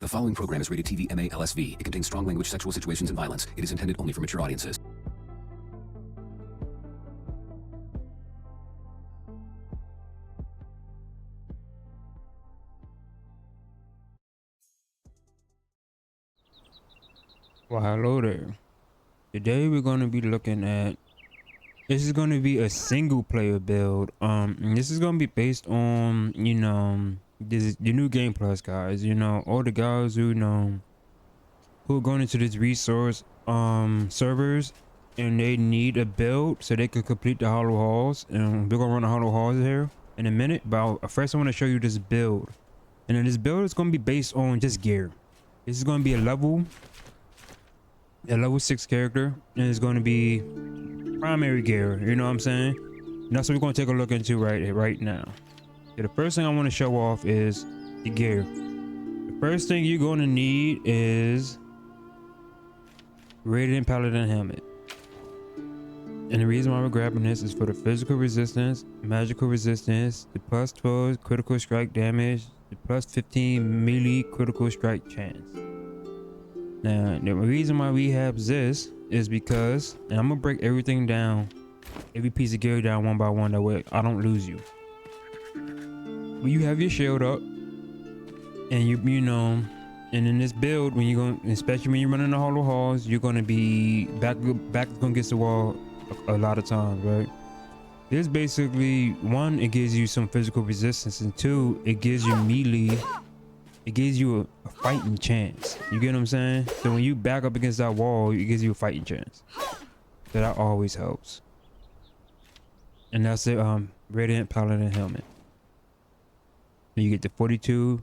The following program is rated TV MA LSV. It contains strong language, sexual situations, and violence. It is intended only for mature audiences. Well, hello there. Today we're going to be looking at, this is going to be a single player build. And this is going to be based on, this is the new Game Plus guys, all the guys who who are going into this resource servers, and they need a build so they could complete the hollow halls. And we're going to run the hollow halls here in a minute, but first I want to show you this build. And then this build is going to be based on just gear. This is going to be a level 6 character, and it's going to be primary gear, you know what I'm saying? And that's what we're going to take a look into right now. Okay, the first thing I want to show off is the gear. The first thing you're going to need is Radiant Paladin helmet, and the reason why we're grabbing this is for the physical resistance, magical resistance, the plus 12 critical strike damage, the plus 15 melee critical strike chance. Now, the reason why we have this is because, and I'm gonna break everything down, every piece of gear down one by one, that way I don't lose you. When you have your shield up, and and in this build, when you're going, especially when you're running the hollow halls, you're gonna be back against the wall a lot of times, right? This basically, one, it gives you some physical resistance, and two, it gives you melee. It gives you a fighting chance. You get what I'm saying? So when you back up against that wall, it gives you a fighting chance. So that always helps. And that's the Radiant Paladin helmet. You get the 42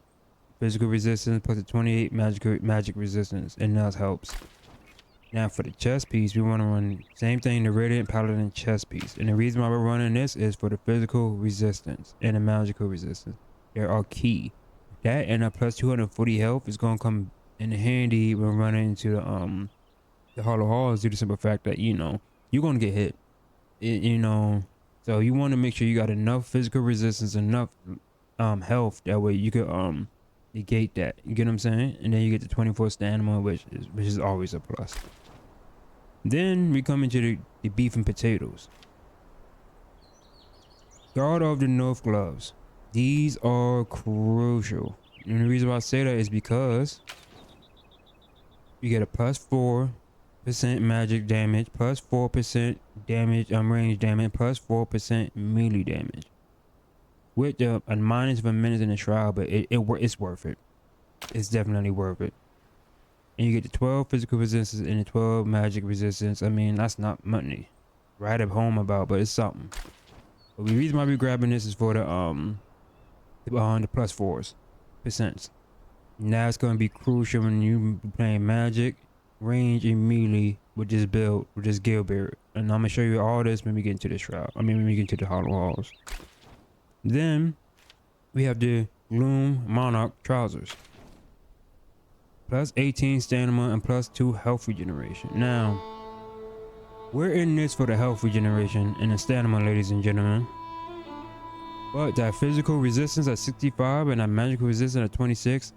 physical resistance plus the 28 magic resistance, and that helps. Now for the chest piece, we want to run same thing, the Radiant Paladin chest piece. And the reason why we're running this is for the physical resistance and the magical resistance. They are key. That and a plus 240 health is gonna come in handy when running into the hollow halls, due to the simple fact that you're gonna get hit. So you want to make sure you got enough physical resistance, enough health, that way you could negate that. You get what I'm saying? And then you get the 24 stamina, which is always a plus. Then we come into the beef and potatoes. Guard of the North gloves. These are crucial, and the reason why I say that is because you get a plus 4% magic damage, plus 4% damage, range damage, plus 4% melee damage, with a minus of a minute in the shroud, but it's worth it. It's definitely worth it. And you get the 12 physical resistance and the 12 magic resistance. I mean, that's not money right at home about, but it's something. But the reason why we're grabbing this is for the plus 4%. Now it's going to be crucial when you playing magic, range, and melee with this build, with this gear bearer. And I'm going to show you all this when we get into the shroud. When we get into the hollow halls. Then we have the Gloom Monarch trousers. Plus 18 stamina and plus 2 health regeneration. Now, we're in this for the health regeneration and the stamina, ladies and gentlemen. But that physical resistance at 65 and that magical resistance at 26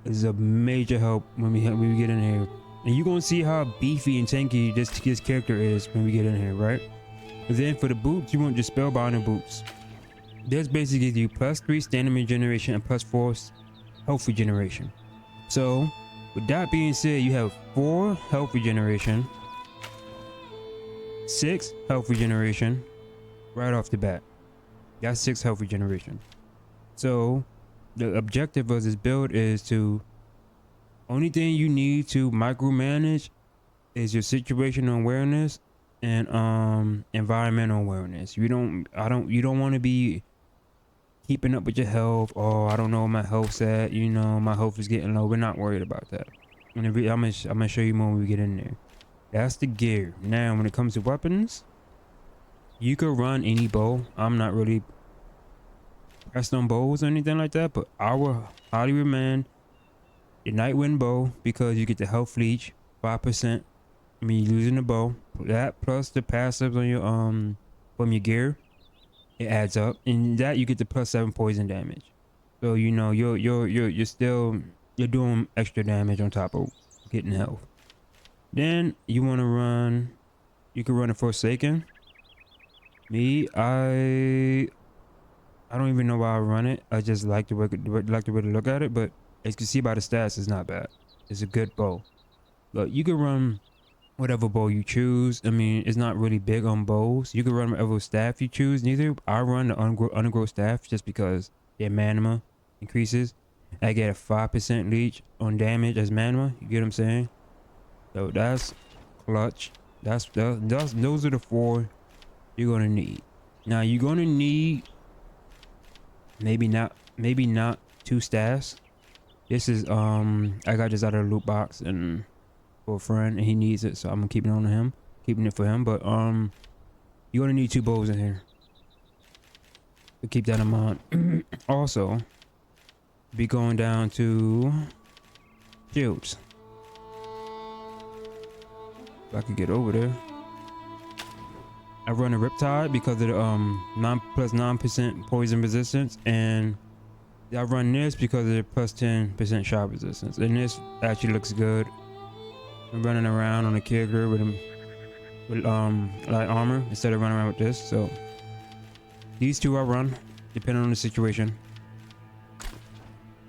is a major help when we get in here. And you're gonna see how beefy and tanky this character is when we get in here, right? And then for the boots, you want your spellbinding boots. This basically gives you plus 3 stamina regeneration and plus 4 health regeneration. So with that being said, you have 4 health regeneration, 6 health regeneration right off the bat. That's 6 health regeneration. So the objective of this build is to, only thing you need to micromanage is your situational awareness and environmental awareness. You don't want to be keeping up with your health. Oh, I don't know where my health's at, my health is getting low. We're not worried about that. And I'm gonna show you more when we get in there. That's the gear. Now when it comes to weapons, you could run any bow. I'm not really pressed on bows or anything like that, but I would highly recommend the Nightwind bow, because you get the health leech 5%. You're using the bow. That plus the passives on your from your gear, it adds up, and that you get the plus 7 poison damage. So you're still you're doing extra damage on top of getting health. Then you want to run, you can run a Forsaken. Me, I don't even know why I run it. I just like the way to look at it, but as you can see by the stats, it's not bad. It's a good bow. Look, you can run whatever bow you choose. I mean, it's not really big on bows. You can run whatever staff you choose. Neither I run the undergrowth staff just because their mana increases. I get a 5% leech on damage as mana. You get what I'm saying? So that's clutch. Those are the 4 you're gonna need. Now you're gonna need maybe not 2 staffs. This is I got this out of the loot box and for a friend and he needs it, so I'm keeping it for him. But you're gonna need 2 bows in here. So keep that in mind. Also, be going down to shields. If I could get over there. I run a Riptide because of the 9% poison resistance, and I run this because of the +10% shot resistance. And this actually looks good. I'm running around on a character with light armor instead of running around with this. So these 2 I run depending on the situation.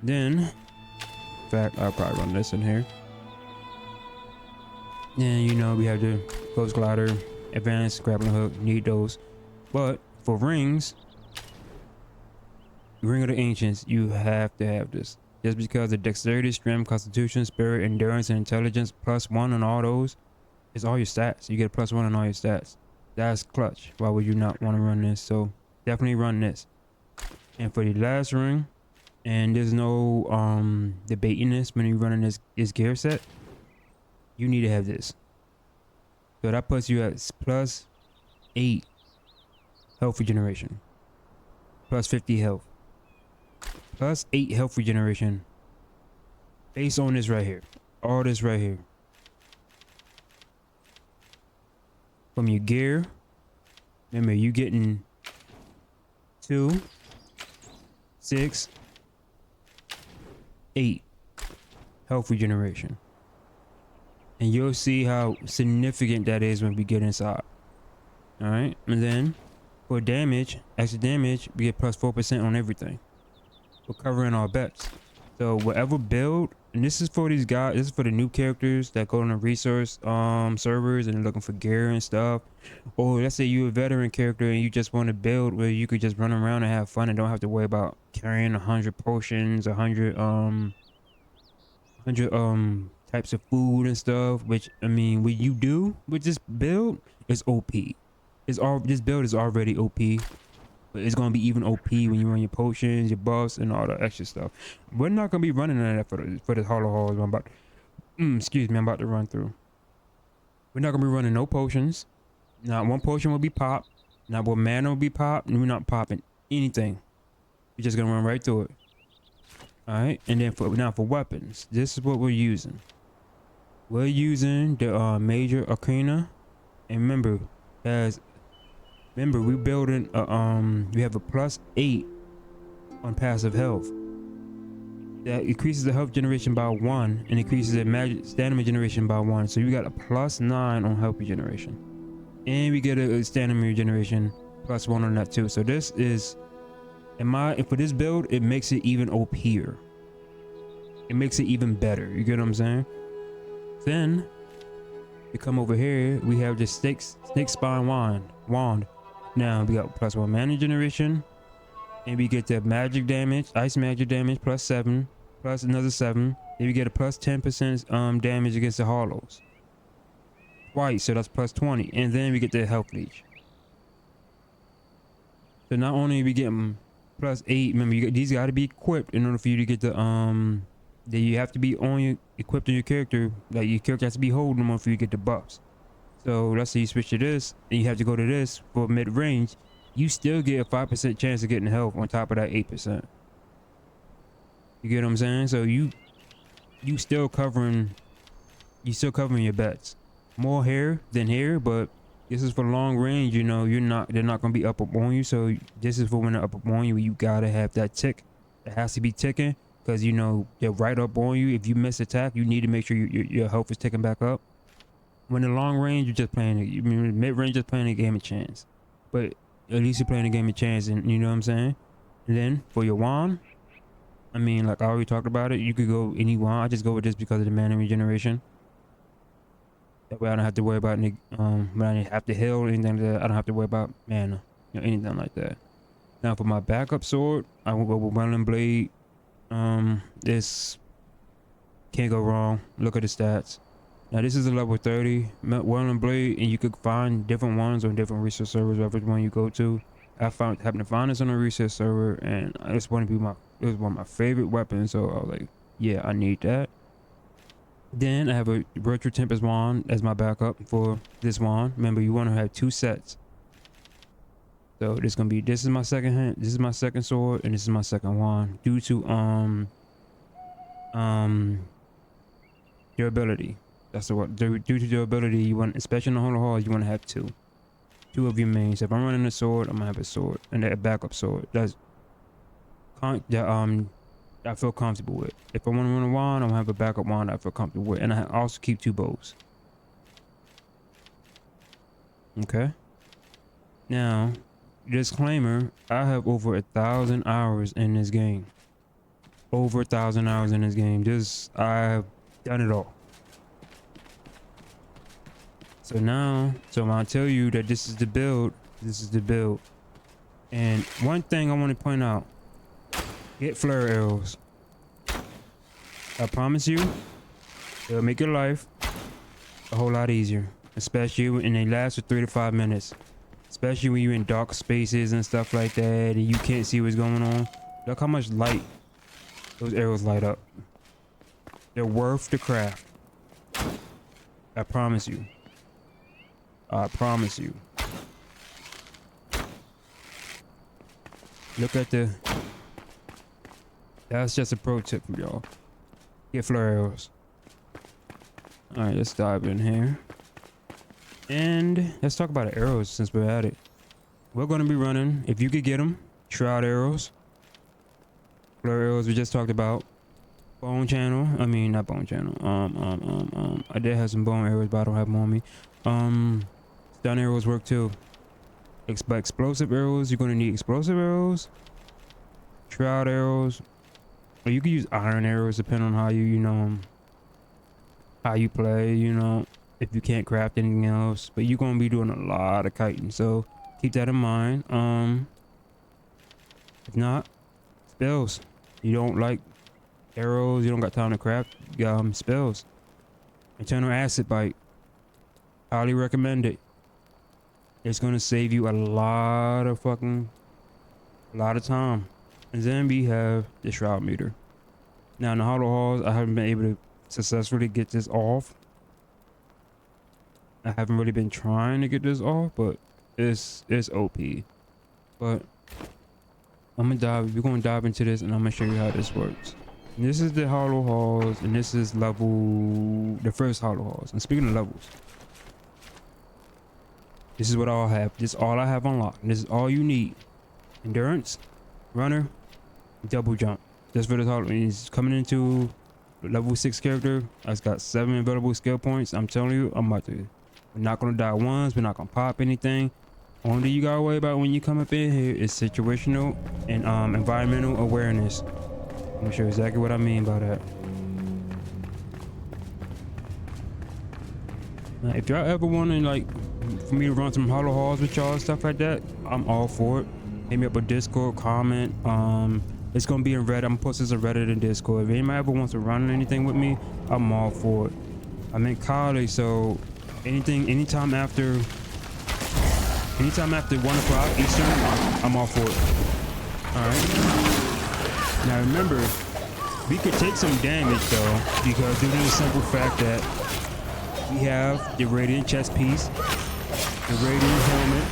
Then, in fact, I'll probably run this in here. Then you know we have the Ghost Glider, Advanced Grappling Hook, need those. But for rings, Ring of the Ancients, you have to have this. Just because the Dexterity, Strength, Constitution, Spirit, Endurance, and Intelligence +1 on all those is all your stats. You get a +1 on all your stats. That's clutch. Why would you not want to run this? So definitely run this. And for the last ring, and there's no debating this when you're running this gear set, you need to have this. So that puts you at +8 health regeneration, +50 health, +8 health regeneration based on this right here. All this right here. From your gear, remember you getting 2, 6, 8 health regeneration. And you'll see how significant that is when we get inside. Alright, and then for damage, extra damage, we get +4% on everything. We're covering our bets. So whatever build, and this is for these guys, this is for the new characters that go on the resource servers and they're looking for gear and stuff. Or let's say you're a veteran character and you just want to build where you could just run around and have fun and don't have to worry about carrying 100 potions, 100 types of food and stuff, which I mean what you do with this build is OP. This build is already OP, but it's gonna be even OP when you run your potions, your buffs, and all the extra stuff. We're not gonna be running that for the hollow halls. I'm about to run through. We're not gonna be running no potions. Not one potion will be popped. Not one mana will be popped. And we're not popping anything. We're just gonna run right through it. All right, and then for weapons, this is what we're using. We're using the Major Arcana, and remember, we're building we have a +8 on passive health. That increases the health generation by 1 and increases the magic stamina generation by 1. So you got a +9 on health regeneration, and we get a stamina regeneration +1 on that too. So this is, for this build, it makes it even OP'er. It makes it even better. You get what I'm saying? Then we come over here, we have the snake spine wand. Now we got +1 mana generation, and we get the magic damage, ice magic damage +7, plus another 7. Then we get a +10% damage against the hollows twice, so that's +20, and then we get the health leech. So not only are we getting +8, remember these got to be equipped in order for you to get the that you have to be equipped on your character. Like your character has to be holding them for you to get the buffs. So let's say you switch to this and you have to go to this for mid range, you still get a 5% chance of getting health on top of that 8%. You get what I'm saying? So you still covering your bets. More here than here, but this is for long range. You know, they're not gonna be up on you. So this is for when they're up on you. You gotta have that tick. It has to be ticking. because you know they're right up on you. If you miss attack, you need to make sure your health is taken back up. When in long range, you're just playing it. Mid range, just playing a game of chance. But at least you're playing a game of chance, and you know what I'm saying. And then for your wand, I mean, like I already talked about it, you could go any wand. I just go with this because of the mana regeneration. That way I don't have to worry about when I have to heal or anything like that. I don't have to worry about mana, you know, anything like that. Now for my backup sword, I will go with Welling Blade. This can't go wrong. Look at the stats. Now this is a level 30 Welling Blade, and you could find different ones on different research servers, whatever one you go to. I happened to find this on a research server, and it was one of my favorite weapons. So I was like, yeah, I need that. Then I have a Virtual Tempest wand as my backup for this wand. Remember, you want to have 2 sets. So this is my second hand, this is my second sword, and this is my second wand. Due to durability. That's the word. Due to durability, you want, especially in the Holy Hall, you want to have 2 of your mains. So if I'm running a sword, I'm gonna have a sword and a backup sword. I feel comfortable with. If I want to run a wand, I'm gonna have a backup wand I feel comfortable with, and I also keep 2 bows. Okay. Now, disclaimer: I have over 1,000 hours in this game. Over 1,000 hours in this game. I've done it all. So now, when I tell you that this is the build, this is the build. And one thing I want to point out: get flare arrows. I promise you, it'll make your life a whole lot easier, especially when they last for 3 to 5 minutes. Especially when you're in dark spaces and stuff like that, and you can't see what's going on. Look how much light those arrows light up. They're worth the craft. I promise you. I promise you. Look at that's just a pro tip for y'all. Get flare arrows. Alright, let's dive in here. And let's talk about the arrows since we're at it. We're going to be running, if you could get them, shroud arrows. Flare arrows we just talked about. Bone channel. I mean, not bone channel. I did have some bone arrows, but I don't have them on me. Stun arrows work too. Explosive arrows, you're going to need explosive arrows. Shroud arrows. Or you could use iron arrows depending on how how you play, if you can't craft anything else. But you're going to be doing a lot of kiting, so keep that in mind. If not, spells. You don't like arrows, you don't got time to craft, spells. Eternal Acid Bite. Highly recommend it. It's going to save you a lot of time. And then we have the Shroud Meter. Now in the Hollow Halls, I haven't been able to successfully get this off. I haven't really been trying to get this off, but it's OP. But we're gonna dive into this, and I'm gonna show you how this works. And this is the Hollow Halls, and this is the first Hollow Halls. And speaking of levels, this is what I'll have. This is all I have unlocked. And this is all you need: endurance, runner, double jump. Just for this Hollow. He's coming into level 6 character. I've got 7 available skill points. I'm telling you, we're not gonna die once. We're not gonna pop anything. Only thing you gotta worry about when you come up in here is situational and environmental awareness. I'm gonna show you exactly what I mean by that. Now, if y'all ever wanting for me to run some Hollow Halls with y'all, stuff like that, I'm all for it. Hit me up with Discord, comment. It's gonna be in Reddit. I'm posting this on Reddit and Discord. If anybody ever wants to run anything with me, I'm all for it. I'm in college, so anytime after 1 o'clock Eastern, I'm all for it. Alright. Now remember, we could take some damage though, because due to the simple fact that we have the Radiant chest piece, the Radiant helmet,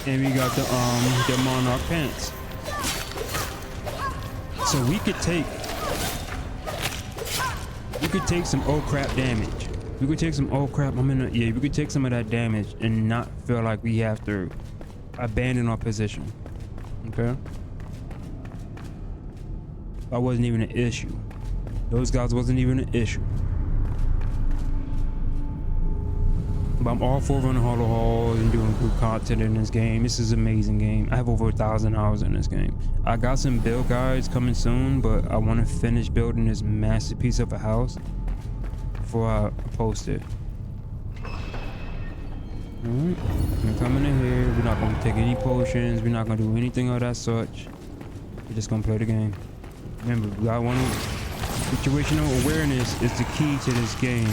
and we got the Monarch pants. So we could take some oh crap damage. We could take some oh crap. We could take some of that damage and not feel like we have to abandon our position. Okay. That wasn't even an issue. Those guys wasn't even an issue. But I'm all for running Hollow Halls and doing good content in this game. This is an amazing game. I have over 1,000 hours in this game. I got some build guides coming soon, but I want to finish building this masterpiece of a house before I post it. Alright, we're coming in here. We're not going to take any potions. We're not going to do anything of that such. We're just going to play the game. Remember, we got one. Situational awareness is the key to this game.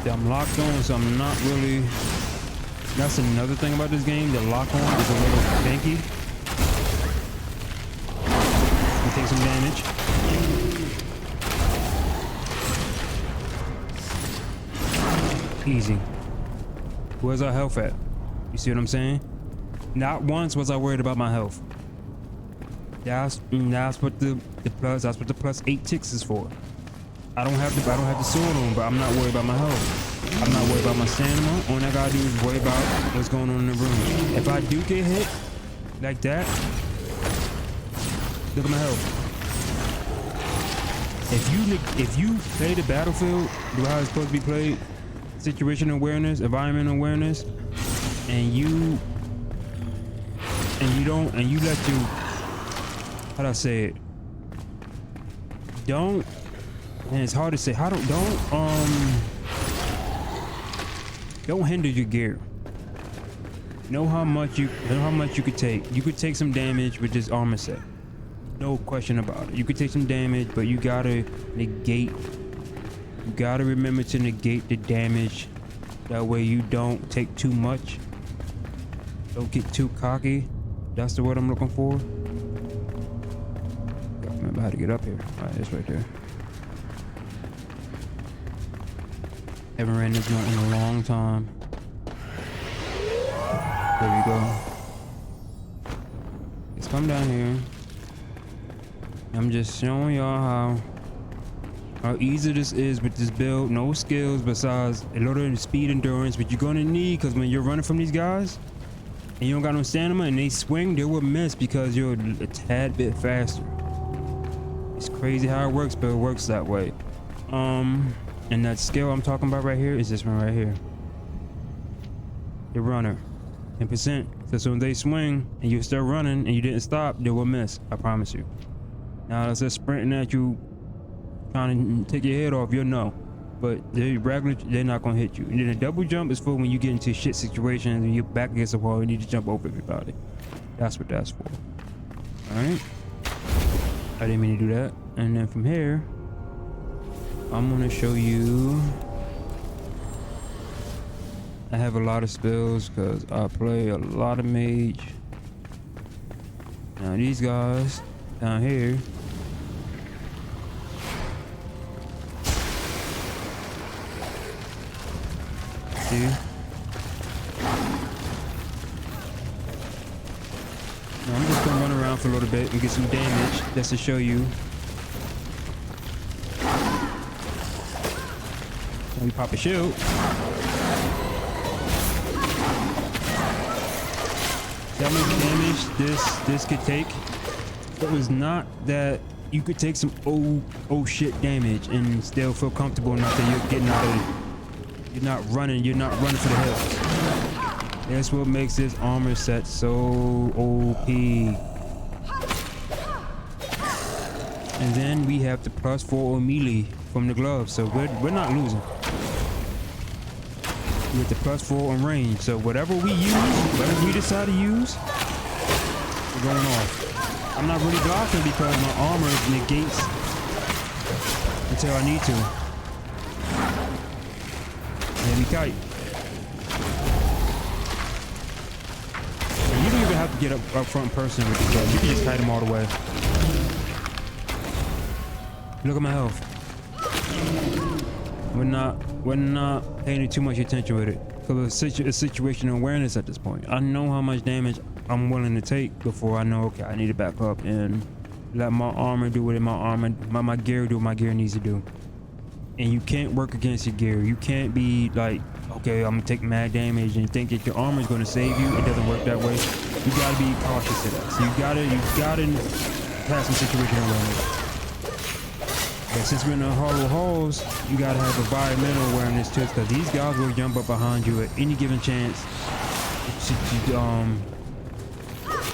I'm locked on, so I'm not really. That's another thing about this game. The lock on is a little janky. We take some damage. Easy. Where's our health at? You see what I'm saying? Not once was I worried about my health. That's what the plus 8 ticks is for. I don't have the sword on, but I'm not worried about my health. I'm not worried about my stamina. All I gotta do is worry about what's going on in the room. If I do get hit like that, look at my health. If you play the battlefield the way it's supposed to be played, situational awareness, environmental awareness, and you let you, how do I say it? Don't. And it's hard to say. Don't hinder your gear. Know how much you could take. You could take some damage with this armor set. No question about it. You could take some damage, but you gotta negate. You gotta remember to negate the damage. That way you don't take too much. Don't get too cocky. That's the word I'm looking for. Gotta remember how to get up here. Alright, it's right there. Haven't ran this one in a long time. There we go. Let's come down here. I'm just showing y'all how easy this is with this build. No skills besides a little bit of speed endurance, but you're gonna need, because when you're running from these guys and you don't got no stamina and they swing, they will miss because you're a tad bit faster. It's crazy how it works, but it works that way. And that skill I'm talking about right here is this one right here. The runner. 10%. So as soon as they swing and you start running and you didn't stop, they will miss. I promise you. Now that's just sprinting at you, trying to take your head off, you'll know. But they're not gonna hit you. And then a double jump is for when you get into shit situations and you're back against the wall, you need to jump over everybody. That's what that's for. Alright. I didn't mean to do that. And then from here, I'm gonna show you. I have a lot of spells because I play a lot of mage. Now these guys down here, see? Now I'm just gonna run around for a little bit and get some damage just to show you. We pop a shield. See how much damage this could take? It was not that you could take some oh shit damage and still feel comfortable enough that you're getting out of it. You're not running for the hills. That's what makes this armor set so OP. And then we have the +4 melee from the gloves, so we're not losing. With the +4 on range, so whatever we decide to use, we're going off. I'm not really blocking because my armor negates until I need to. And we kite. And you don't even have to get up front person with the gun. You can just kite them all the way. Look at my health. We're not paying too much attention with it because it's situational awareness at this point. I know how much damage I'm willing to take before I know, okay, I need to back up and let my armor do what my gear do what my gear needs to do. And you can't work against your gear. You can't be like okay, I'm gonna take mad damage, and you think that your armor is gonna save you. It doesn't work that way. You gotta be cautious of that. So you gotta have some situational awareness. And since we're in the hollow halls, you gotta have environmental awareness too, because these guys will jump up behind you at any given chance to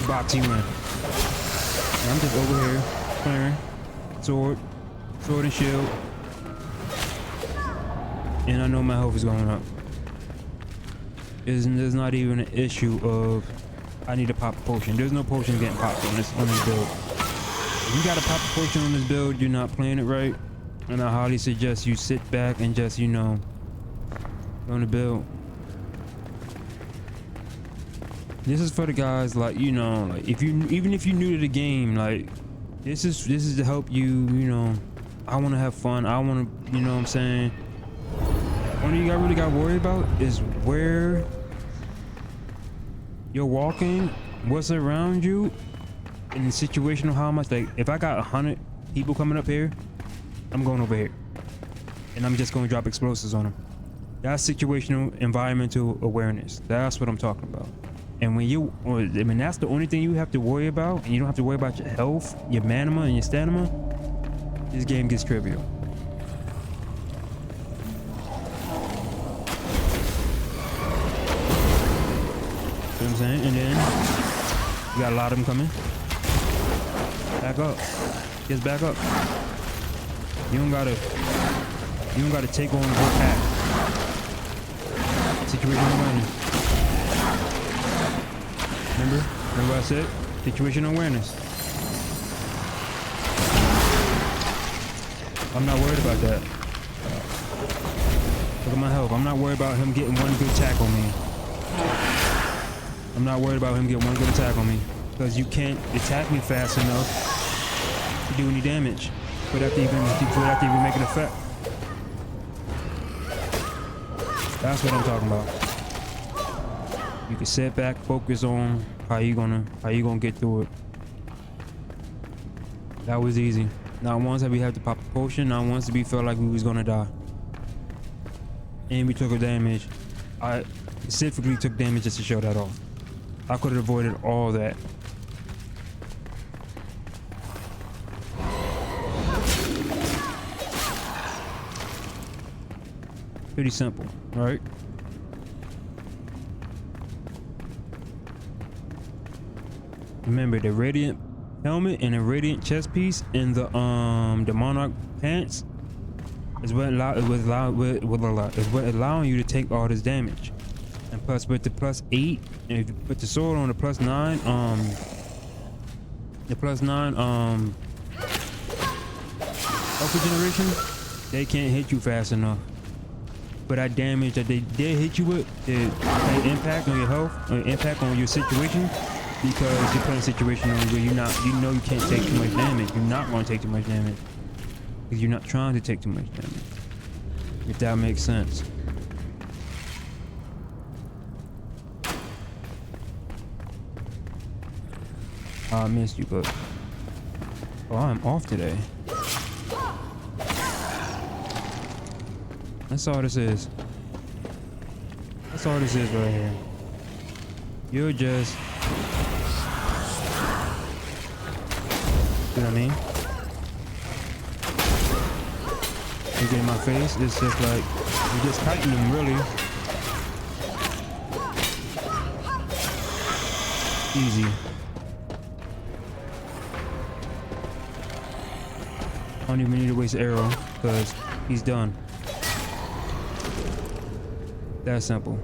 box you in. And I'm just over here clearing sword and shield, and I know my health is going up. There's not even an issue of I need to pop a potion. There's no potion getting popped on this build. If you gotta pop a potion on this build, you're not playing it right, and I highly suggest you sit back and just, you know, on the build. This is for the guys, like, you know, like even if you're new to the game, like this is to help you, you know. I want to have fun. I want to, you know what I'm saying. Only you really got to worry about is where you're walking, what's around you, and the situational how much. Like if I got 100 people coming up here, I'm going over here, and I'm just going to drop explosives on them. That's situational environmental awareness. That's what I'm talking about. And when that's the only thing you have to worry about, and you don't have to worry about your health, your mana, and your stamina, this game gets trivial. You know what I'm saying? And then you got a lot of them coming. Back up. Just back up. You don't gotta take on the whole pack. Situational awareness. Remember what I said? Situational awareness. I'm not worried about that. Look at my health. I'm not worried about him getting one good attack on me. I'm not worried about him getting one good attack on me, because you can't attack me fast enough to do any damage without even make an effect. That's what I'm talking about. You can sit back, focus on how you gonna get through it. That was easy. Not once have we had to pop a potion. Not once did we feel like we was gonna die. And we took a damage. I specifically took damage just to show that off. I could have avoided all that. Pretty simple, right? Remember the radiant helmet and the radiant chest piece and the monarch pants is what allowing you to take all this damage. And plus with the +8, and if you put the sword on the +9, alpha generation, they can't hit you fast enough. But that damage that they did hit you with, the impact on your health, or impact on your situation, because you're playing a situation where you know you can't take too much damage. You're not going to take too much damage because you're not trying to take too much damage. If that makes sense. I missed you, but I'm off today. That's all this is. That's all this is right here. You're just, you know what I mean? You get in my face, it's just like, you're just kiting them, really. Easy. I don't even need to waste an arrow, because he's done. That simple.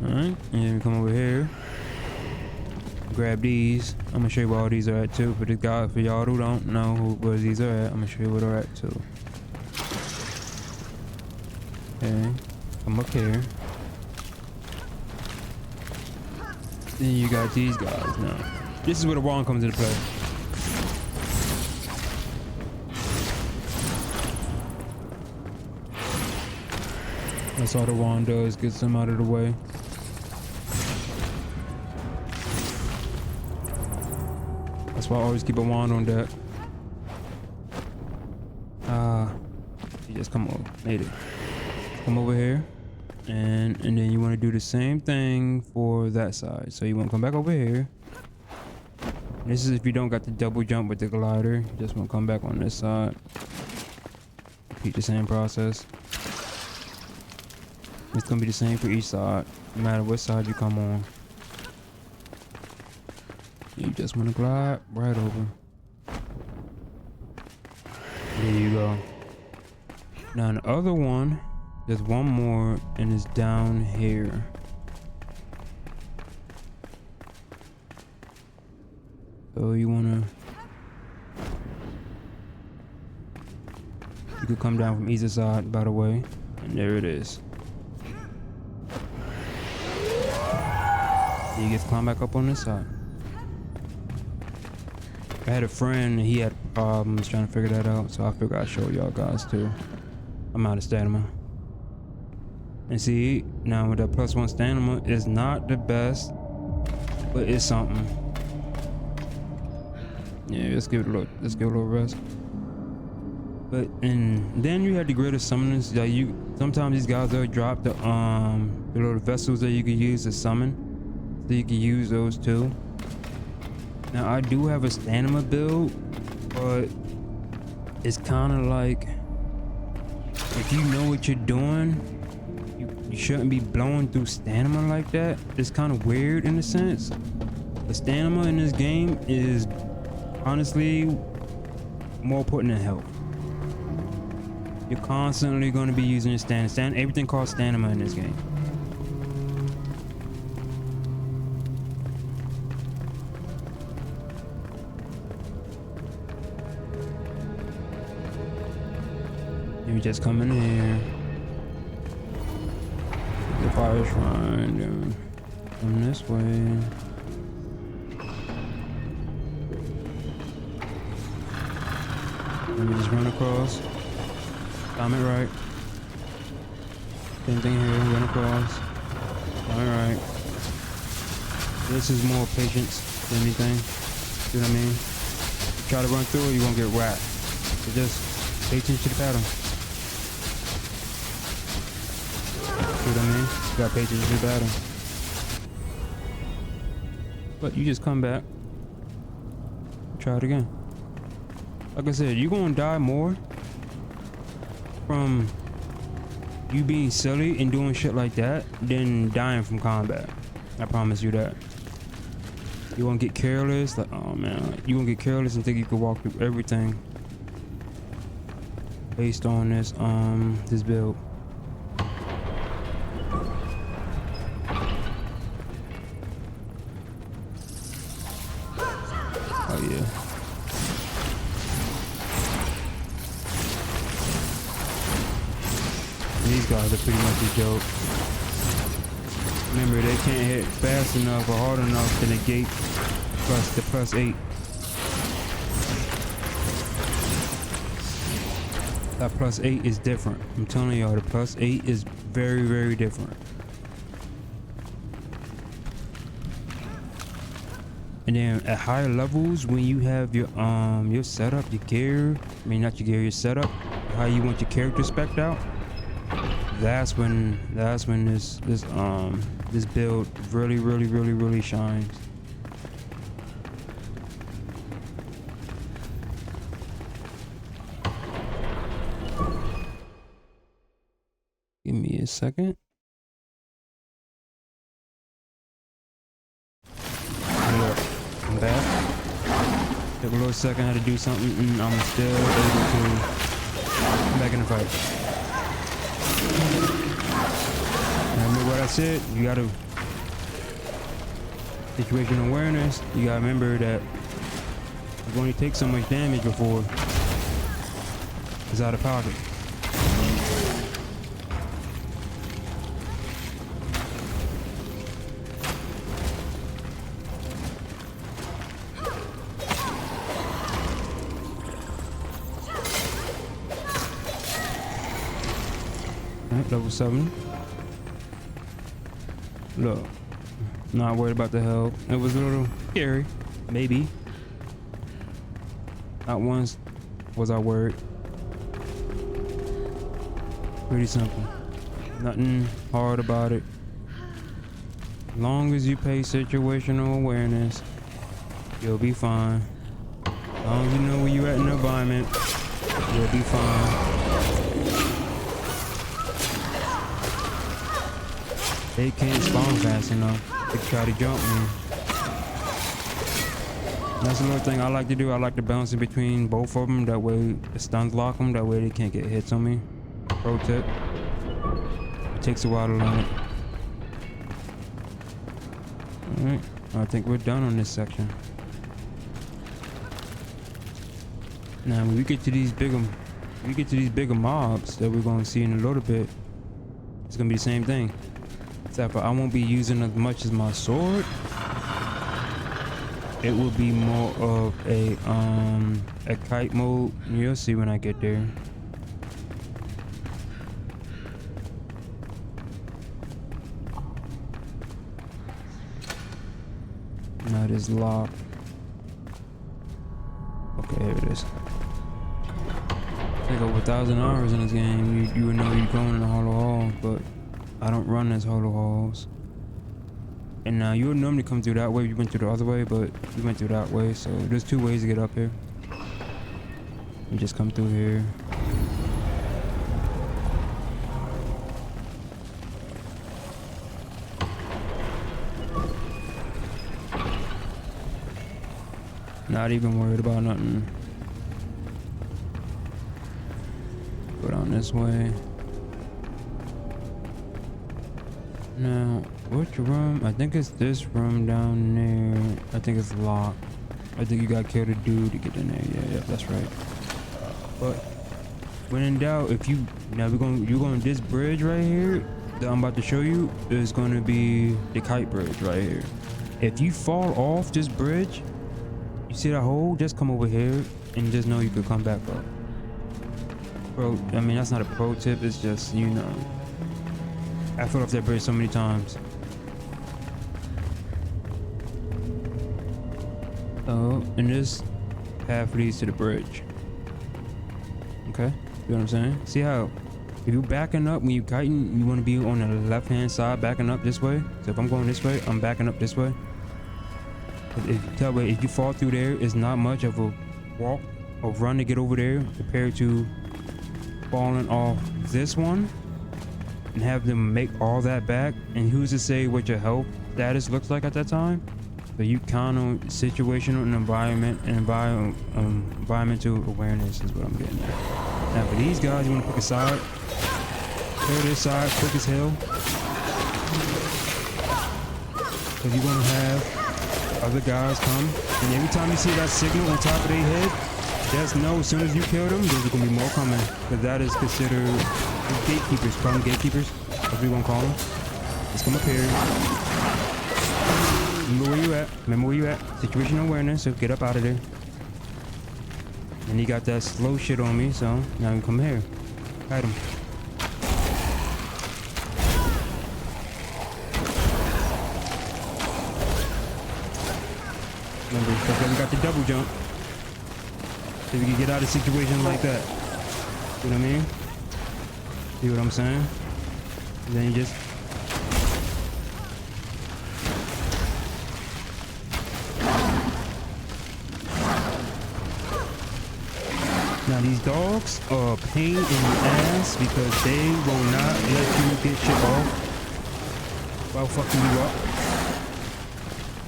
Alright, and then we come over here. Grab these. I'm gonna show you where all these are at too. For y'all who don't know where these are at, I'm gonna show you where they're at too. Okay, come up here. Then you got these guys now. This is where the wand comes into play. That's all the wand does, gets them out of the way. That's why I always keep a wand on deck. You just come over, made it. come over here, and then you want to do the same thing for that side. So you want to come back over here. This is if you don't got the double jump with the glider. You just want to come back on this side. Repeat the same process. It's gonna be the same for each side, no matter what side you come on. You just want to glide right over. There you go. Now the other one, there's one more, and it's down here. So you wanna, you could come down from either side, by the way, and there it is. You get to climb back up on this side. I had a friend, he had problems trying to figure that out, so I figured I'd show y'all guys too. I'm out of stamina. And see, now with that +1 stamina, it's not the best, but it's something. Yeah, let's give it a little rest. But and then you have the greater summoners that you sometimes these guys will drop the little vessels that you can use to summon. So you can use those too. Now I do have a stamina build, but it's kind of like if you know what you're doing, you shouldn't be blowing through stamina like that. It's kind of weird in a sense. The stamina in this game is honestly more important than health. You're constantly going to be using your stamina. Everything costs stamina in this game. You just come in here. The fire shrine, dude. Come this way. Let me just run across. Time it right. Same thing here, run across. Alright. This is more patience than anything. See what I mean? Try to run through it, you won't get whacked. So just pay attention to the pattern. See what I mean? You gotta pay attention to the pattern. But you just come back. Try it again. Like I said, you're gonna die more from you being silly and doing shit like that than dying from combat. I promise you that. You won't get careless, like, oh man, you won't get careless and think you can walk through everything based on this build. Oh yeah. These guys are pretty much a joke. Remember, they can't hit fast enough or hard enough to negate the +8. That +8 is different. I'm telling y'all, the +8 is very, very different. And then at higher levels, when you have your setup, your gear, I mean not your gear, your setup, how you want your character spec'd out, that's when this build really shines. Give me a second. Look, I'm back. Took a little second, I had to do something, and I'm still able to come back in the fight. Remember what I said? You gotta situational awareness. You gotta remember that you're going to take so much damage before it's out of pocket. Level 7. Look, not worried about the health. It was a little scary, maybe. Not once was I worried. Pretty simple. Nothing hard about it. As long as you pay situational awareness, you'll be fine. As long as you know where you're at in the environment, you'll be fine. They can't spawn fast enough to try to jump me. That's another thing I like to do. I like to bounce in between both of them. That way the stuns lock them. That way they can't get hits on me. Pro tip. It takes a while to learn it. Alright. I think we're done on this section. Now when we get to these bigger mobs that we're gonna see in a little bit, it's gonna be the same thing. Except for I won't be using as much as my sword. It will be more of a kite mode. You'll see when I get there. Now it is locked. Okay, here it is. I think over 1,000 hours in this game, you would know you're going in the hollow halls, but I don't run as hollow halls. And now you would normally come through that way. You went through the other way, but we went through that way. So there's 2 ways to get up here. You just come through here. Not even worried about nothing. Go down this way. Now, which room? I think it's this room down there. I think it's locked. I think you got to kill the dude to get in there. Yeah, that's right. But when in doubt, if you you're going this bridge right here that I'm about to show you is going to be the kite bridge right here. If you fall off this bridge, you see that hole? Just come over here and just know you could come back up. Bro, I mean that's not a pro tip. It's just, you know. I fell off that bridge so many times. Oh, and this path leads to the bridge. Okay, you know what I'm saying? See how if you're backing up when you're kiting, you want to be on the left hand side, backing up this way. So if I'm going this way, I'm backing up this way. If you fall through there, it's not much of a walk or run to get over there compared to falling off this one and have them make all that back. And who's to say what your health status looks like at that time? But you count on situational and environmental awareness is what I'm getting at. Now for these guys, you want to pick a side. Kill this side quick as hell. Because you want to have other guys come. And every time you see that signal on top of their head, just know as soon as you kill them, there's going to be more coming. Because that is considered gatekeepers, problem gatekeepers, as we gonna call them. Let's come up here. Remember where you at. Remember where you at. Situational awareness, so get up out of there. And he got that slow shit on me, so now you come here. Fight him. Remember, that's why we got the double jump. So we can get out of situations like that. You know what I mean? See what I'm saying? And then you just now these dogs are a pain in the ass because they will not let you get shit off while fucking you up.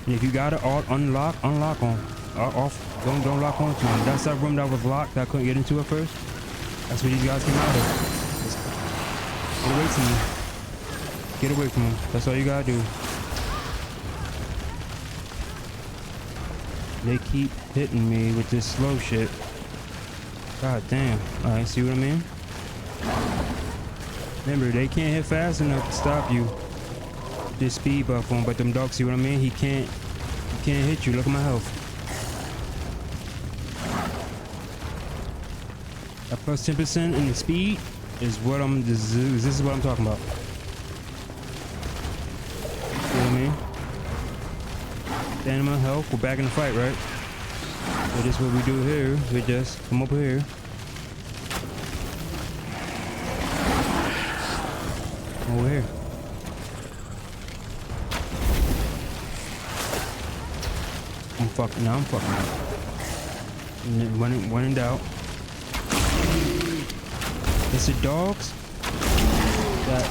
And if you gotta unlock them. Off. Don't lock onto them. That's that room that was locked that I couldn't get into at first. That's where these guys came out of. Get away from me. Get away from them. That's all you gotta do. They keep hitting me with this slow shit. God damn. Alright, see what I mean? Remember, they can't hit fast enough to stop you. Just speed buff on, but them dogs, see what I mean? He can't hit you. Look at my health. That plus 10% in the speed is what this is what I'm talking about. See what I mean? Stamina, health, we're back in the fight, right? So this is what we do here. We just come over here. Over here. I'm fucking up. And then when in doubt. It's the dogs that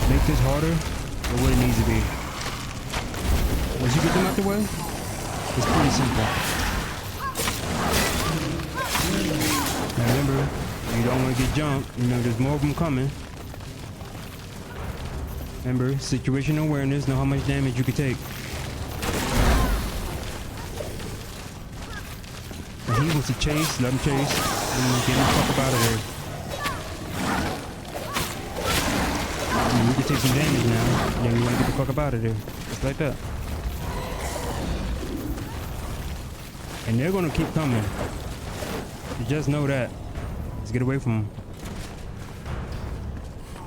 make this harder than what it needs to be. Once you get them out the way, it's pretty simple. Now remember, you don't want to get jumped. You know, there's more of them coming. Remember, situational awareness, know how much damage you can take. If he wants to chase, let him chase. And get him the fuck up out of there. And you can take some damage now. Then you want to get the fuck up out of there. Just like that. And they're gonna keep coming. You just know that. Let's get away from them.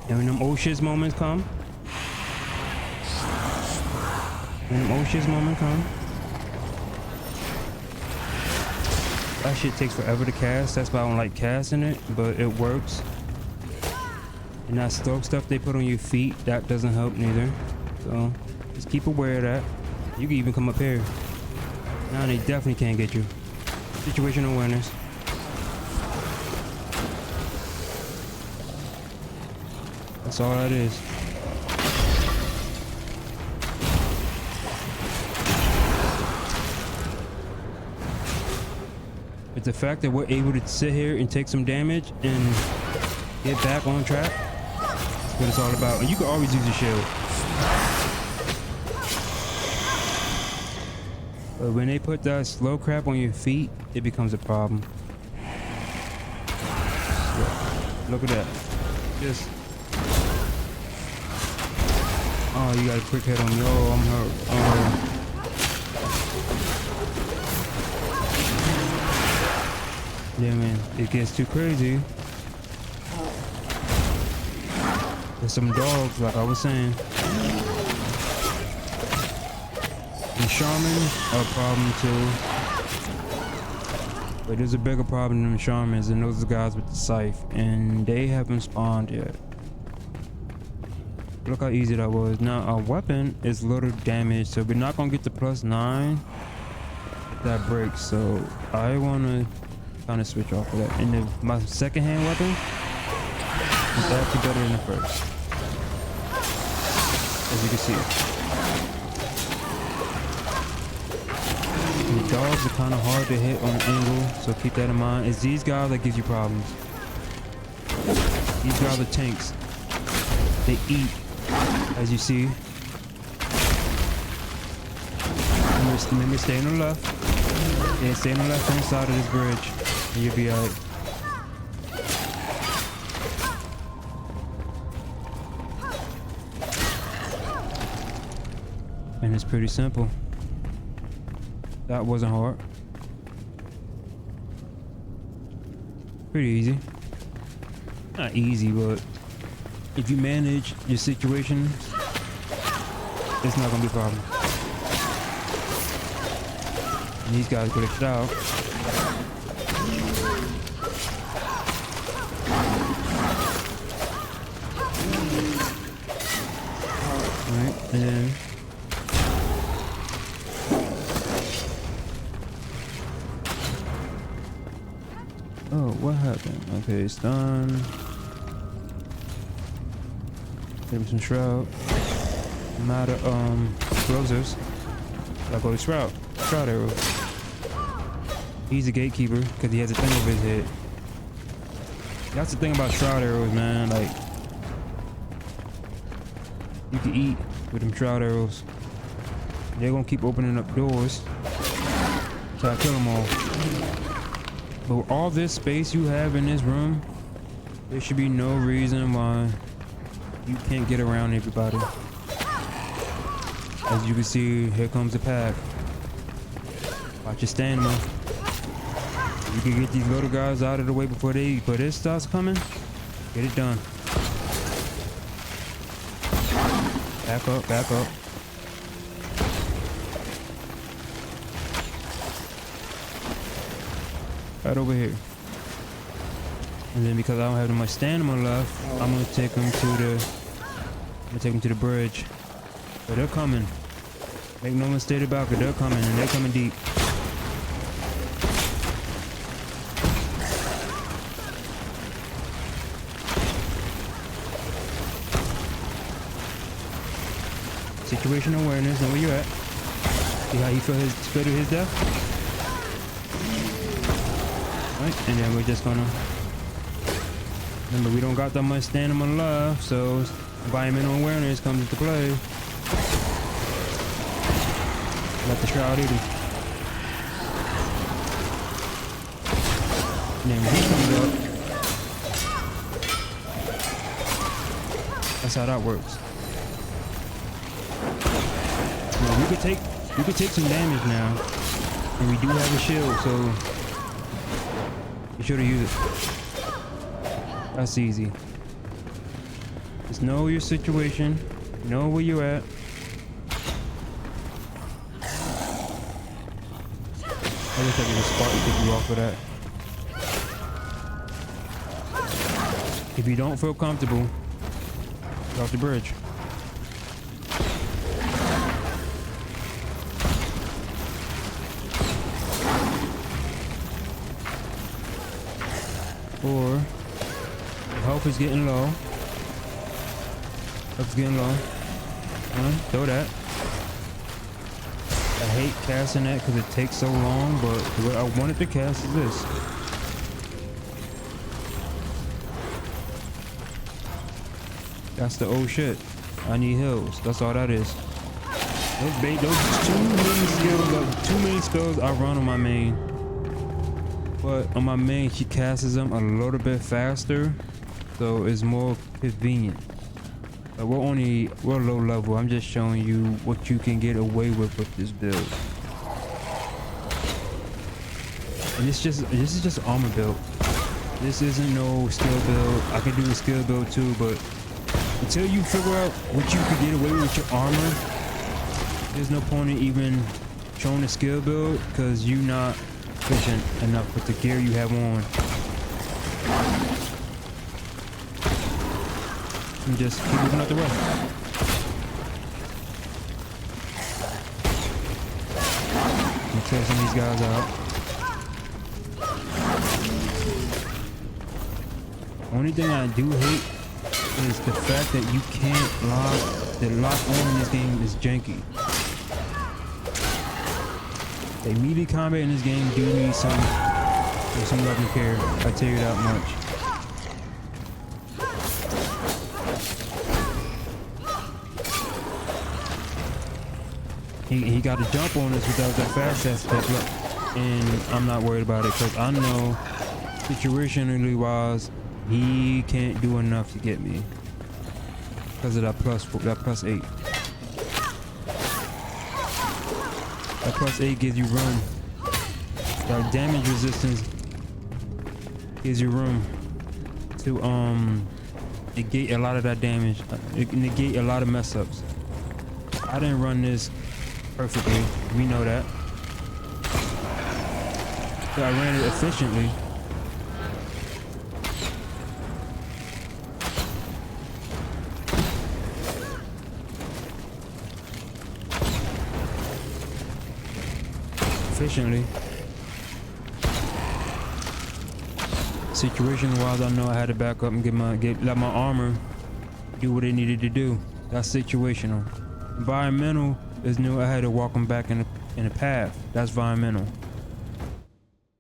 And when them oh shit moments come, that shit takes forever to cast. That's why I don't like casting it, but it works. And that stroke stuff they put on your feet, that doesn't help neither. So just keep aware of that. You can even come up here. Now they definitely can't get you. Situational awareness. That's all that is. It's the fact that we're able to sit here and take some damage and get back on track. That's what it's all about. And you can always use your shield. But when they put that slow crap on your feet, it becomes a problem. Yeah. Look at that. Just. Oh, you got a quick hit on me. Oh, I'm hurt. Oh. Yeah, man, it gets too crazy. There's some dogs, like I was saying. And shamans are a problem too. But there's a bigger problem than the shamans, and those are the guys with the scythe. And they haven't spawned yet. Look how easy that was. Now, our weapon is little damage, so we're not going to get the +9 if that breaks. So, I want to kind of switch off of that. And my second hand weapon is actually better than the first, as you can see. And the dogs are kind of hard to hit on an angle, so keep that in mind. It's these guys that gives you problems. These guys are tanks. They eat, as you see. Remember, stay on the left. Yeah, stay on the left hand side of this bridge. And you'll be alright. And it's pretty simple. That wasn't hard. Pretty easy. Not easy, but if you manage your situation, it's not gonna be a problem. And these guys glitched out. Alright, and then oh, what happened? Okay, it's done. Give him some shroud. I'm out of explosives. I'll go to shroud arrow. He's a gatekeeper because he has a thing over his head. That's the thing about shroud arrows, man. Like, you can eat with them shroud arrows. They're gonna keep opening up doors till I kill them all. But with all this space you have in this room, there should be no reason why you can't get around everybody. As you can see, here comes the pack. Watch your stamina. You can get these little guys out of the way before it starts coming. Get it done. Back up, back up. Right over here. And then because I don't have much stamina left, I'm gonna take them to the gonna take them to the bridge. But they're coming. Make no mistake about it, they're coming, and they're coming deep. Situational awareness, know where you're at. See how he fell to his death? Right, and then we're just gonna... Remember, we don't got that much stamina left, so environmental awareness comes into play. Let the Shroud eat him. And then when he comes up, that's how that works. Now, we could take some damage now, and we do have a shield, so be sure to use it. That's easy. Just know your situation, know where you're at. I wish I could just spark you off of that. If you don't feel comfortable, get off the bridge. Or health is getting low. Health is getting low. Throw that. I hate casting that because it takes so long, but what I wanted to cast is this. That's the old shit. I need heals. That's all that is. Those two main spells I run on my main. But on my main, she casts them a little bit faster, so it's more convenient. But we're low level. I'm just showing you what you can get away with this build. And this is just armor build. This isn't no skill build. I can do a skill build too, but until you figure out what you can get away with your armor, there's no point in even showing a skill build because you're not efficient enough with the gear you have on. And just keep moving out the way. I'm clear some of these guys out. Only thing I do hate is the fact that you can't lock. The lock on in this game is janky. The immediate combat in this game do need some love and care. I tell you that much. He got a jump on us without that fast ass step up, and I'm not worried about it because I know situationally wise he can't do enough to get me because of that plus 8. That plus 8 gives you room. That damage resistance gives you room to negate a lot of that damage, negate a lot of mess ups. I didn't run this perfectly, we know that. But I ran it efficiently. Situation wise, I know I had to back up and let my armor do what it needed to do. That's situational. Environmental is new. I had to walk them back in a path. That's environmental.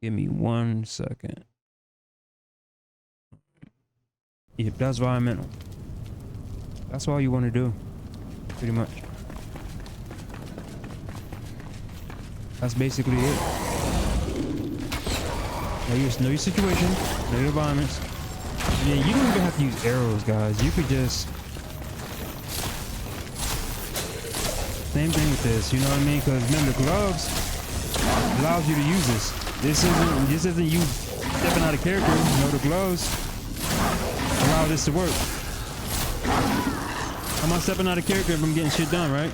Give me 1 second. Yep, that's environmental. That's all you want to do, pretty much. That's basically it. Know your situation, know your environments. And then you don't even have to use arrows, guys. You could just... Same thing with this, you know what I mean? Because remember, gloves allows you to use this. This isn't you stepping out of character. You know, the gloves allow this to work. I'm not stepping out of character if I'm getting shit done, right?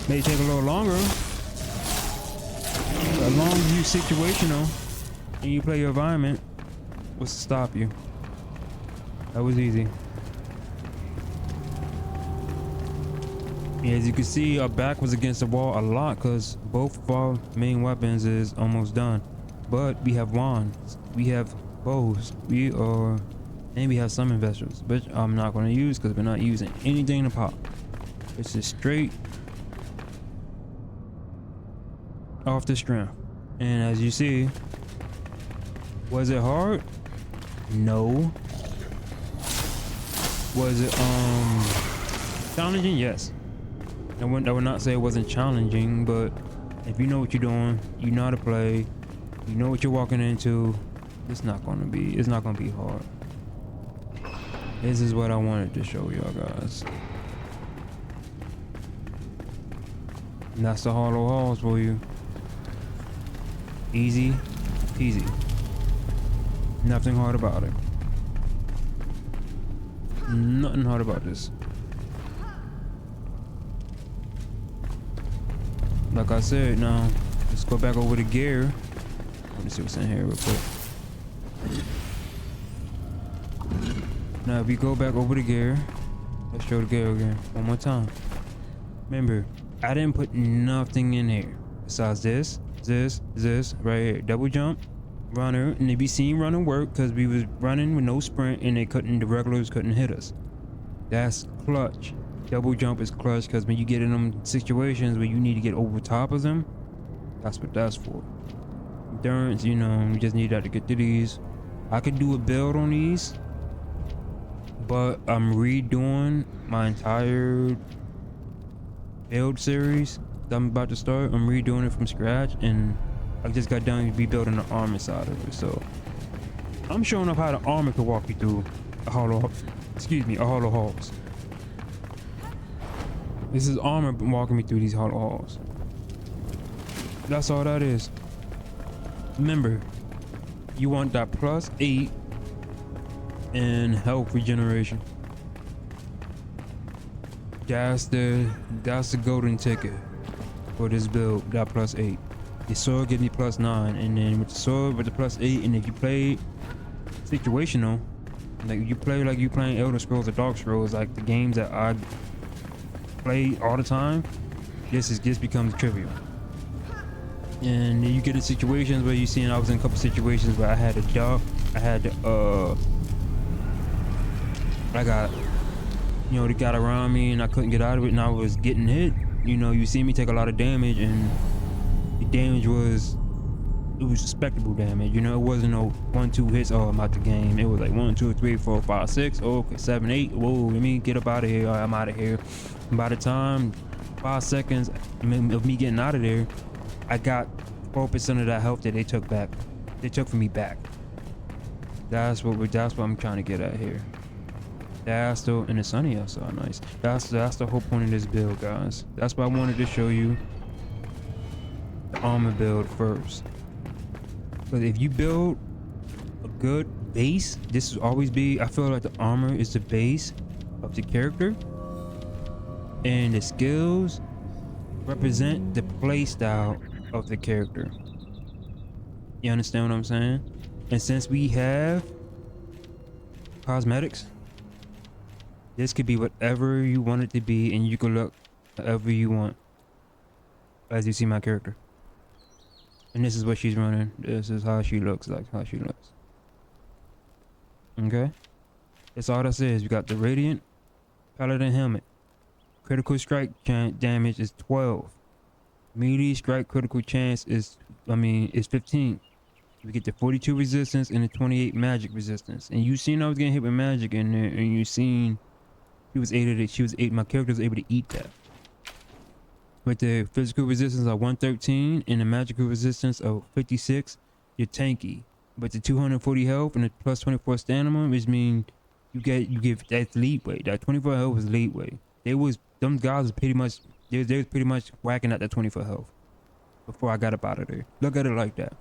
May take a little longer. As long as you situational and you play your environment, was to stop you. That was easy. Yeah, as you can see, our back was against the wall a lot because both of our main weapons is almost done. But we have wands, we have bows, and we have summon vessels, which I'm not going to use because we're not using anything to pop. It's just straight off the strength. And as you see, was it hard? No. Was it challenging? Yes. I would not say it wasn't challenging, but if you know what you're doing, you know how to play, you know what you're walking into, it's not gonna be hard. This is what I wanted to show y'all guys. And that's the hollow halls for you. Easy peasy. Nothing hard about it. Nothing hard about this. Like I said, now let's go back over the gear. Let me see what's in here real quick. Now if we go back over the gear, let's show the gear again one more time. Remember, I didn't put nothing in here besides this right here. Double jump, runner, and if you seen runner work, because we was running with no sprint and the regulars couldn't hit us. That's clutch. Double jump is clutch because when you get in them situations where you need to get over top of them, that's what that's for. Endurance, you know, you just need that to get to these. I could do a build on these, but I'm redoing my entire build series that I'm about to start. I'm redoing it from scratch, and I just got done rebuilding the armor side of it. So I'm showing up how the armor could walk you through a hollow halls. This is armor walking me through these hollow halls. That's all that is. Remember, you want that +8 in health regeneration. That's the golden ticket for this build. That +8. The sword gives me +9, and then with the sword with the +8, and if you play situational, like you play like you playing Elder Scrolls or Dark Scrolls, like the games that I play all the time, this becomes trivial. And then you get in situations where I was in a couple situations where I had to duck, they got around me and I couldn't get out of it, and I was getting hit. You know, you see me take a lot of damage, and the damage was respectable damage. You know, it wasn't no 1-2 hits, oh, I'm out the game. It was like 1, 2, 3, 4, 5, 6, okay, 7, 8. Whoa, let me get up out of here. All right, I'm out of here. And by the time 5 seconds of me getting out of there, I got 4% of that health that they took back. They took from me back. That's what I'm trying to get at here. That's the, and the sunny outside, nice. That's the whole point of this build, guys. That's why I wanted to show you the armor build first. But if you build a good base, this will always be, I feel like the armor is the base of the character, and the skills represent the play style of the character. You understand what I'm saying? And since we have cosmetics, this could be whatever you want it to be, and you can look however you want. As you see my character. And this is what she's running. This is how she looks Okay? That's all that says. You got the Radiant Paladin helmet. Critical strike damage is 12. Melee strike critical chance is 15. We get the 42 resistance and the 28 magic resistance. And you seen I was getting hit with magic in there, and you seen my character was able to eat that. With the physical resistance of 113 and the magical resistance of 56, you're tanky. But the 240 health and the +24 stamina, which means you give that leeway. That 24 health was leeway. Them guys was pretty much they was pretty much whacking at that 24 health before I got up out of there. Look at it like that.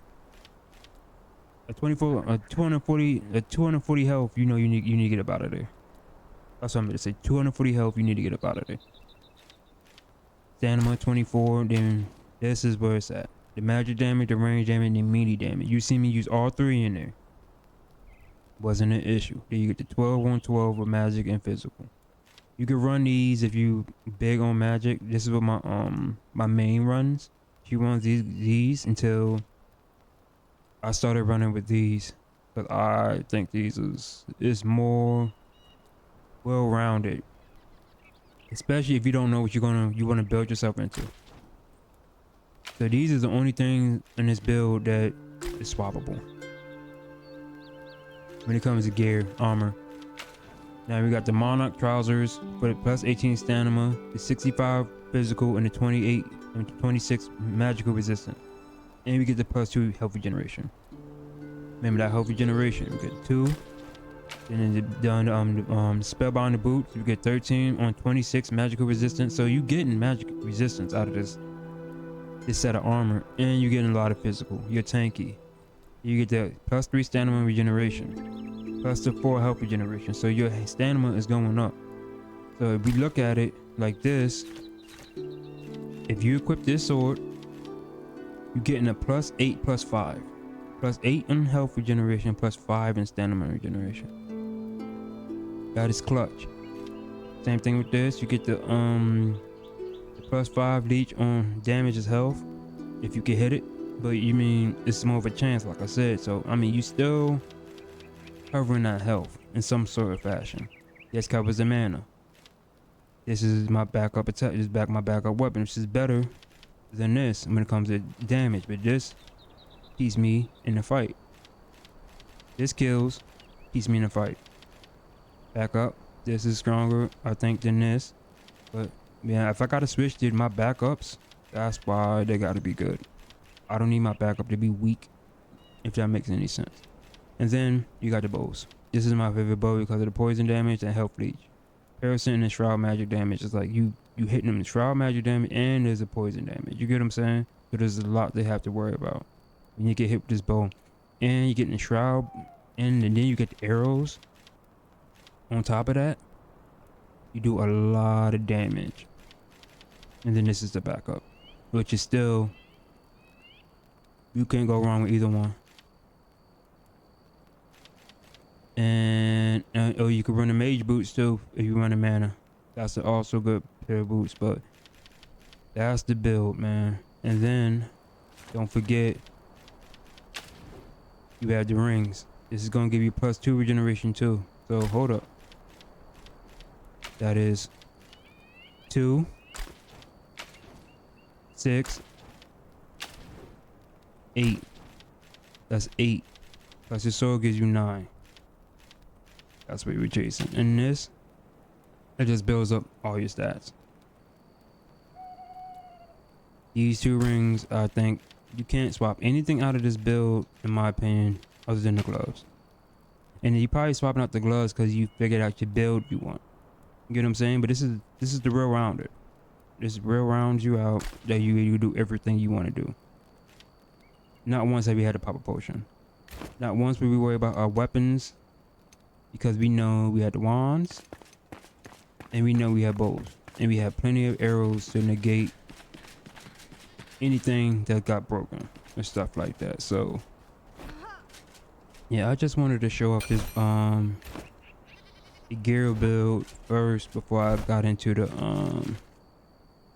A 240 health, you know you need to get up out of there. That's what I'm gonna say. 240 health, you need to get up out of there. Stamina 24, then this is where it's at. The magic damage, the range damage, and the melee damage. You see me use all three in there. wasn't an issue. Then you get the 12 on 12 with magic and physical. You can run these if you big on magic. This is what my main runs. She runs these until I started running with these, because I think these is more well-rounded, especially if you don't know what you want to build yourself into. So these is the only thing in this build that is swappable when it comes to gear, armor. Now we got the Monarch trousers for the plus 18 stamina, the 65 physical, and the 28 and 26 magical resistance. And we get the plus 2 health regeneration. Remember that health regeneration. We get 2. And then the spellbind boots, you get 13 on 26 magical resistance. So you getting magic resistance out of this set of armor, and you're getting a lot of physical. You're tanky. You get the plus 3 stamina regeneration, plus the 4 health regeneration. So your stamina is going up. So if we look at it like this, if you equip this sword, you're getting a plus 8 plus 5. Plus 8 in health regeneration, plus 5 in stamina regeneration. That is clutch. Same thing with this. You get the plus 5 leech on damage as health if you can hit it. But you mean it's more of a chance, like I said. So I mean you still covering that health in some sort of fashion. This covers the mana. This is my backup attack. This is my backup weapon, which is better than this when it comes to damage. But this keeps me in the fight. This kills, keeps me in the fight. Back up. This is stronger, I think, than this. But yeah, if I gotta switch to my backups, that's why they gotta be good. I don't need my backup to be weak, if that makes any sense. And then you got the bows. This is my favorite bow because of the poison damage and health leech. Parasite and shroud magic damage is like you hitting them with shroud magic damage, and there's a poison damage. You get what I'm saying? So there's a lot they have to worry about when you get hit with this bow. And you get the shroud, and then you get the arrows. On top of that, you do a lot of damage. And then this is the backup, which is still, you can't go wrong with either one. And oh, you can run the mage boots too if you run a mana. That's also good pair of boots. But that's the build, man. And then don't forget, you have the rings. This is gonna give you plus 2 regeneration too. So hold up. That is 2, 6, 8. That's 8. Plus your sword gives you 9. That's what you're chasing. And this, it just builds up all your stats. These 2 rings, I think you can't swap anything out of this build, in my opinion, other than the gloves. And you probably swapping out the gloves because you figured out your build you want. You get what I'm saying? But this is the real rounder. This real rounds you out that you do everything you want to do. Not once have we had to pop a potion. Not once will we worry about our weapons, because we know we had the wands, and we know we have bows, and we have plenty of arrows to negate anything that got broken and stuff like that. So yeah, I just wanted to show off this the gear build first before I got into the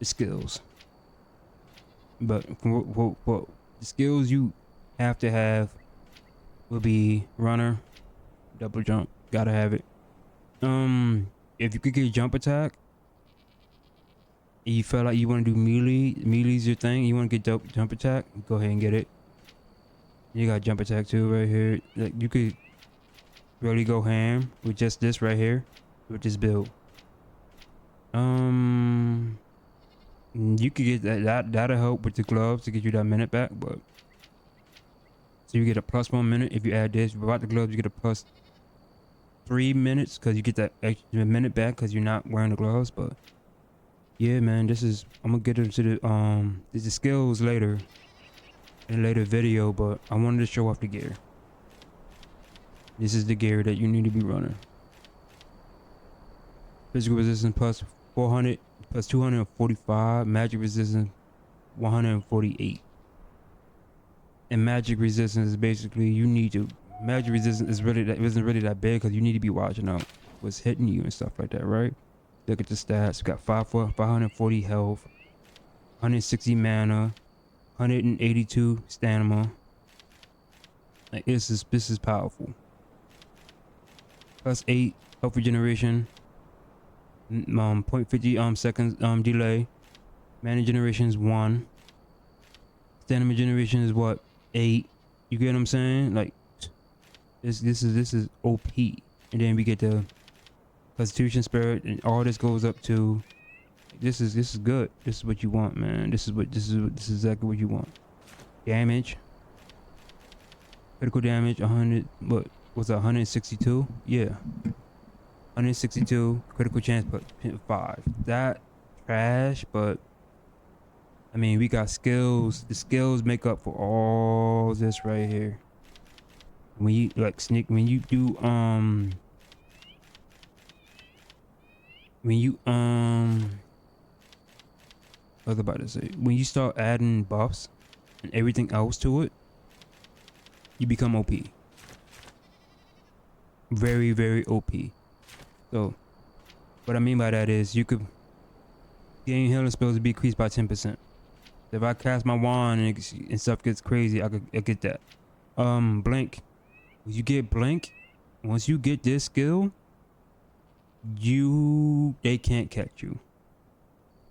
skills. But what the skills you have to have will be runner, double jump, gotta have it. If you could get jump attack, and you feel like you want to do melee's your thing, you want to get jump attack, go ahead and get it. You got jump attack too right here. Like you could really go ham with just this right here with this build. You could get that'll help with the gloves to get you that minute back. But so you get a plus 1 minute if you add this. Without the gloves, you get a plus 3 minutes because you get that extra minute back because you're not wearing the gloves. But yeah, man, I'm gonna get into the skills later in a later video, but I wanted to show off the gear. This is the gear that you need to be running. Physical resistance plus 400, plus 245. Magic resistance 148. And magic resistance is basically you need to magic resistance is really that isn't really that big because you need to be watching out what's hitting you and stuff like that, right? Look at the stats. We got 540 health, 160 mana, 182 stamina. Like this is powerful. Plus 8 health regeneration. 0.50 seconds delay. Mana generation is 1. Stamina generation is what? 8. You get what I'm saying? Like this is OP. And then we get the Constitution Spirit, and all this goes up to. This is good. This is what you want, man. This is exactly what you want. Damage. Critical damage 100. What was that? 162? Yeah. 162 critical chance, but 5. That trash, but I mean we got skills. The skills make up for all this right here. When you like sneak, when you do when you I was about to say, when you start adding buffs and everything else to it, you become OP. Very, very OP. So, what I mean by that is you could gain healing spells to be increased by 10%. If I cast my wand and stuff gets crazy, I get that. Blink. When you get blink, once you get this skill, they can't catch you.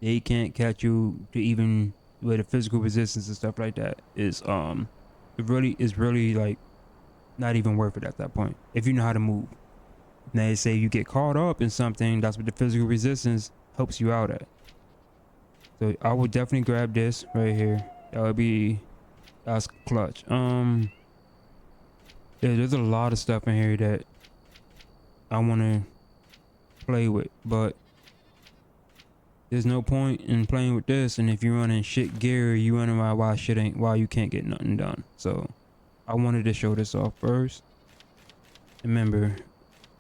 They can't catch you to even with the physical resistance and stuff like that is it really like not even worth it at that point if you know how to move. Now they say you get caught up in something, that's what the physical resistance helps you out at. So I would definitely grab this right here. That's clutch. There's a lot of stuff in here that I want to play with, but there's no point in playing with this. And if you're running shit gear, you running around why you can't get nothing done. So I wanted to show this off first. Remember,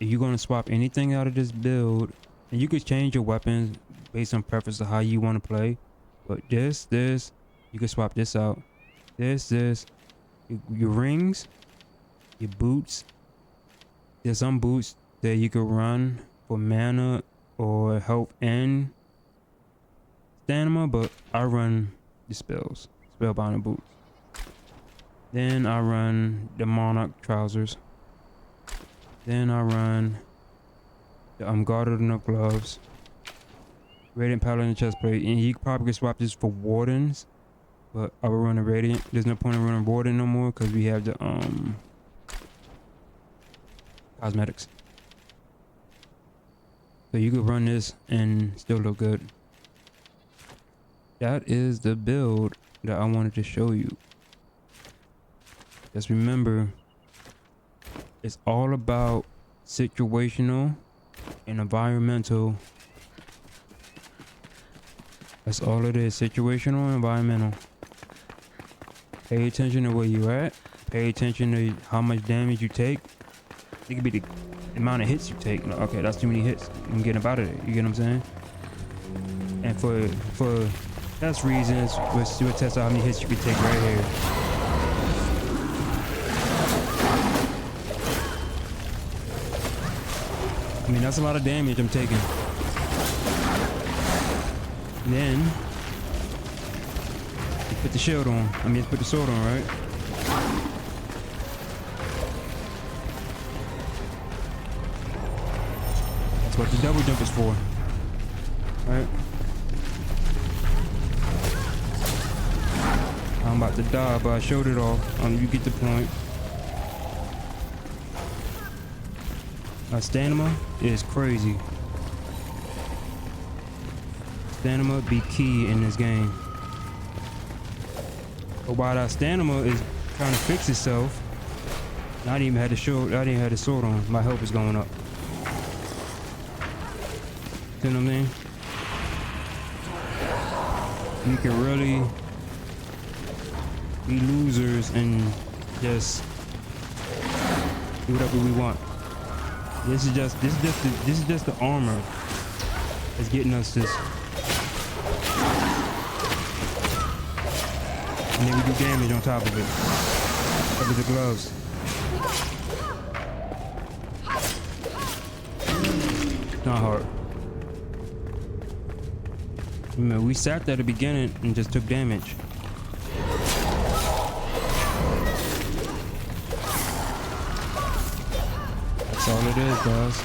if you're going to swap anything out of this build, and you could change your weapons based on preference of how you want to play, but this you can swap this out. Your rings, your boots. There's some boots that you could run for mana or health and stamina, but I run the spellbinder boots. Then I run the monarch trousers. Then I run the guarded enough gloves, radiant paladin chest plate, and you probably could swap this for wardens, but I will run a radiant. There's no point in running warden no more because we have the cosmetics. So you could run this and still look good. That is the build that I wanted to show you. Just remember, it's all about situational and environmental. That's all it is, situational and environmental. Pay attention to where you're at. Pay attention to how much damage you take. It could be the amount of hits you take. Okay, that's too many hits. I'm getting about it. You get what I'm saying? And for test reasons, we'll test out how many hits you can take right here. I mean, that's a lot of damage I'm taking. And then you put the shield on. I mean, put the sword on, right? That's what the double jump is for, right? I'm about to die, but I showed it all. You get the point. My stamina is crazy. Stamina be key in this game. But while that stamina is trying to fix itself, I didn't even have the sword on. My health is going up. You know what I mean? You can really be losers and just do whatever we want. This is just the armor that's getting us this. And then we do damage on top of it. Top of the gloves. It's not hard. Remember, we sat there at the beginning and just took damage. That's all it is, guys.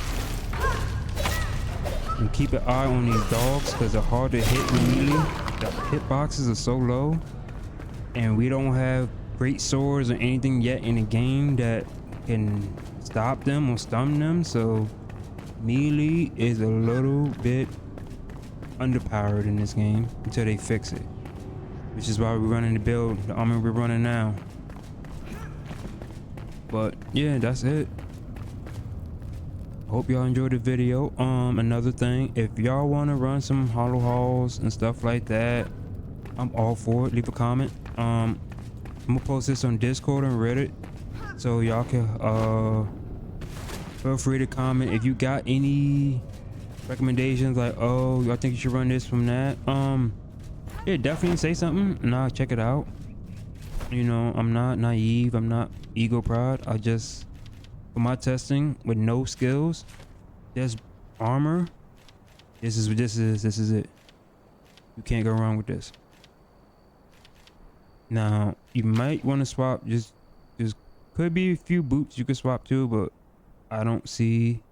And keep an eye on these dogs because they're hard to hit immediately. The hitboxes are so low, and we don't have great swords or anything yet in the game that can stop them or stun them. So melee is a little bit underpowered in this game until they fix it, which is why we're running the build, the armor we're running now. But yeah, that's it. Hope y'all enjoyed the video. Another thing, if y'all want to run some hollow halls and stuff like that, I'm all for it. Leave a comment. I'm gonna post this on Discord and Reddit, so y'all can feel free to comment if you got any recommendations, like, oh, I think you should run this from that. Yeah, definitely say something and I'll check it out. You know, I'm not naive, I'm not ego proud. I just, for my testing with no skills, just armor, this is it. You can't go wrong with this. Now you might want to swap, just could be a few boots you could swap too, but I don't see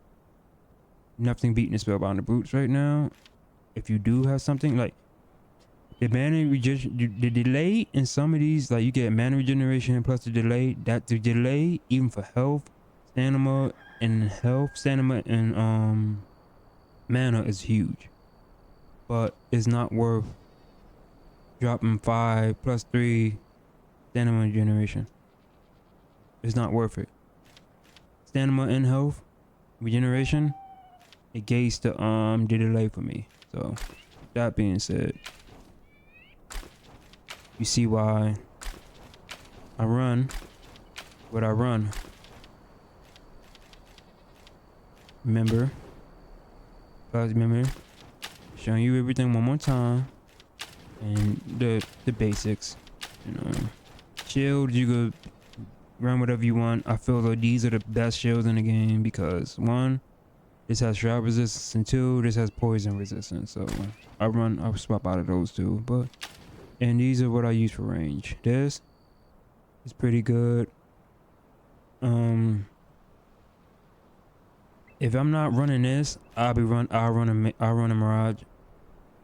nothing beating the spellbinder boots right now. If you do have something like the mana the delay in some of these, like you get mana regeneration plus the delay, that the delay even for health, stamina and mana is huge, but it's not worth dropping 5 plus 3 stamina generation. It's not worth it. Stamina and health regeneration, it gates the delay for me. So that being said, you see why I run what I run. Remember, showing you everything one more time, and the basics. You know, shield, you could run whatever you want. I feel like these are the best shields in the game because 1, this has shroud resistance, and 2, this has poison resistance. So I swap out of those two. But and these are what I use for range. This is pretty good. If I'm not running this, I'll run a Mirage.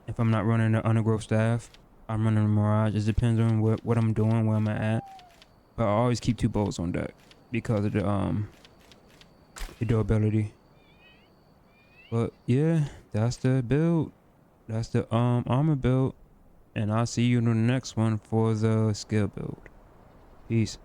If I'm not running the undergrowth staff, I'm running a Mirage. It depends on what I'm doing, where I'm at. But I always keep 2 bows on deck because of the durability. But yeah, that's the build. That's the armor build. And I'll see you in the next one for the skill build. Peace.